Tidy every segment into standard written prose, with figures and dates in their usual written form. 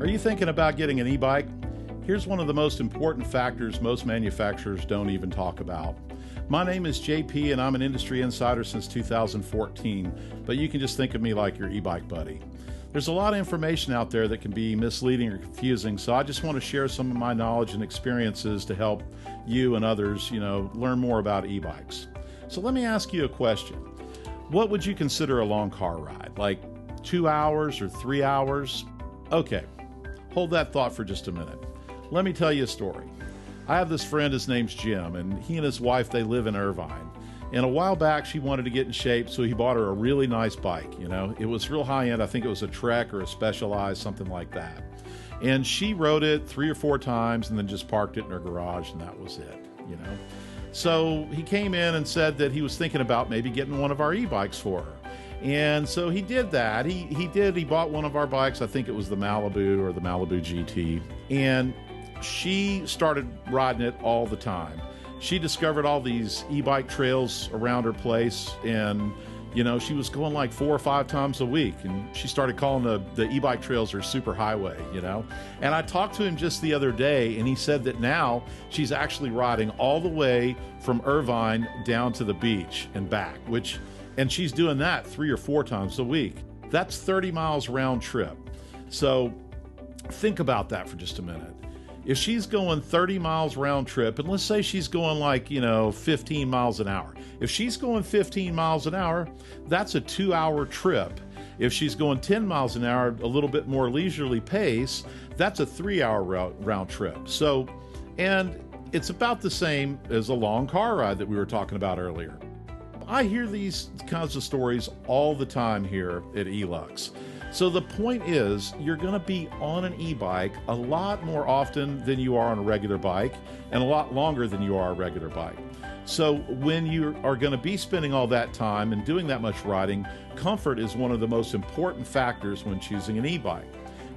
Are you thinking about getting an e-bike? Here's one of the most important factors most manufacturers don't even talk about. My name is JP and I'm an industry insider since 2014, but you can just think of me like your e-bike buddy. There's a lot of information out there that can be misleading or confusing, so I just want to share some of my knowledge and experiences to help you and others, learn more about e-bikes. So let me ask you a question. What would you consider a long car ride? Like 2 hours or 3 hours? Okay, hold that thought for just a minute. Let me tell you a story. I have this friend, his name's Jim, and he and his wife, they live in Irvine. And a while back, she wanted to get in shape, so he bought her a really nice bike. It was real high-end. I think it was a Trek or a Specialized, something like that. And she rode it 3 or 4 times and then just parked it in her garage, and that was it, So he came in and said that he was thinking about maybe getting one of our e-bikes for her. And so he did that. He bought one of our bikes. I think it was the Malibu or the Malibu GT. And she started riding it all the time. She discovered all these e-bike trails around her place, and she was going like 4 or 5 times a week, and she started calling the e-bike trails her super highway, And I talked to him just the other day, and he said that now she's actually riding all the way from Irvine down to the beach and back, and she's doing that 3 or 4 times a week. That's 30 miles round trip. So think about that for just a minute. If she's going 30 miles round trip, and let's say she's going like, 15 miles an hour. If she's going 15 miles an hour, that's a 2-hour trip. If she's going 10 miles an hour, a little bit more leisurely pace, that's a 3-hour round trip. So, and it's about the same as a long car ride that we were talking about earlier. I hear these kinds of stories all the time here at E-Lux. So the point is, you're going to be on an e-bike a lot more often than you are on a regular bike, and a lot longer than you are a regular bike. So when you are going to be spending all that time and doing that much riding, comfort is one of the most important factors when choosing an e-bike.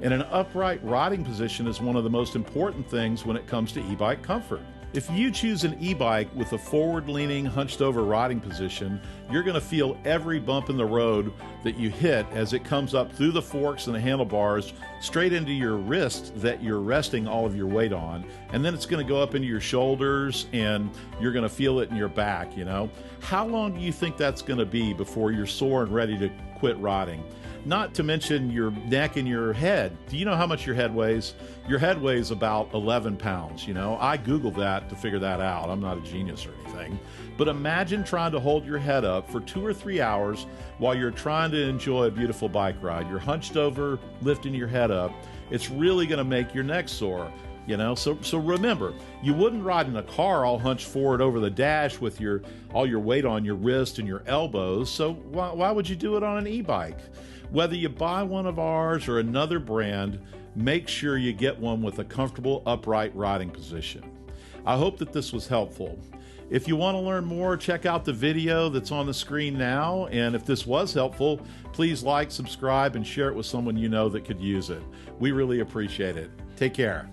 And an upright riding position is one of the most important things when it comes to e-bike comfort. If you choose an e-bike with a forward-leaning, hunched-over riding position, you're going to feel every bump in the road that you hit as it comes up through the forks and the handlebars straight into your wrist that you're resting all of your weight on, and then it's going to go up into your shoulders and you're going to feel it in your back, How long do you think that's going to be before you're sore and ready to quit riding? Not to mention your neck and your head. Do you know how much your head weighs? Your head weighs about 11 pounds, I Googled that to figure that out. I'm not a genius or anything. But imagine trying to hold your head up for 2 or 3 hours while you're trying to enjoy a beautiful bike ride. You're hunched over, lifting your head up. It's really going to make your neck sore. So remember, you wouldn't ride in a car all hunched forward over the dash with all your weight on your wrist and your elbows. So why would you do it on an e-bike? Whether you buy one of ours or another brand, make sure you get one with a comfortable upright riding position. I hope that this was helpful. If you want to learn more, check out the video that's on the screen now. And if this was helpful, please like, subscribe, and share it with someone you know that could use it. We really appreciate it. Take care.